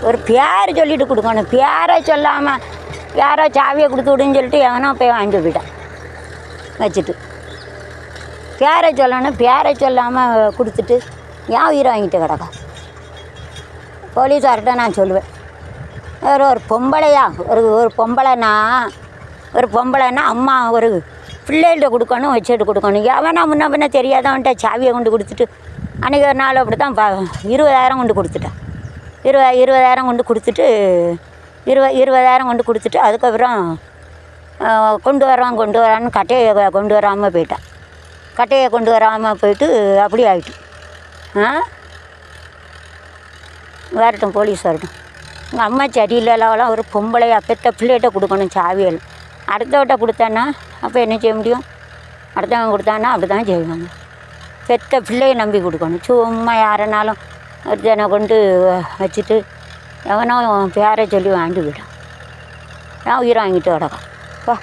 ஒரு பேர் சொல்லிட்டு கொடுக்கணும். பேரை சொல்லாமல் யாரோ சாவியை கொடுத்து விடுன்னு சொல்லிட்டு எவனோ போய் வாங்கிட்டு போயிட்டான் வச்சுட்டு. பேரை சொல்லணும், பேரை சொல்லாமல் கொடுத்துட்டு ஏன் உயிரை வாங்கிட்டு கிடக்கா. போலீஸார்கிட்ட நான் சொல்லுவேன், ஒரு பொம்பளையா ஒரு பொம்பளைன்னா அம்மா ஒரு பிள்ளைகிட்ட கொடுக்கணும், வச்சுட்டு கொடுக்கணும். எவனா முன்ன பின்ன தெரியாதவன்ட்ட சாவியை கொண்டு கொடுத்துட்டு அன்றைக்கி ஒரு நாள் அப்படி தான் 20,000 கொண்டு கொடுத்துட்டேன். 20,000 கொண்டு கொடுத்துட்டு 20,000 கொண்டு கொடுத்துட்டு அதுக்கப்புறம் கொண்டு வரான்னு கட்டையை கொண்டு வராமல் போயிட்டான். கட்டையை கொண்டு வராமல் போயிட்டு அப்படி ஆகிட்டு. வரட்டும், போலீஸ் வரட்டும். எங்கள் அம்மா சரியில்லாம் ஒரு பொம்பளையா பெத்த பிள்ளைகிட்ட கொடுக்கணும் சாவியல். அடுத்தவட்ட கொடுத்தான்னா அப்போ என்ன செய்ய முடியும்? அடுத்தவங்க கொடுத்தான்னா அப்படி தான் செய்வாங்க. பெத்த பிள்ளையை நம்பி கொடுக்கணும். சும்மா யாருனாலும் ஒருத்தனை கொண்டு வச்சுட்டு எவனோ பேரை சொல்லி வாங்கிட்டு போயிட்டான். ஏன் உயிரை வாங்கிட்டு கிடக்கான். வா.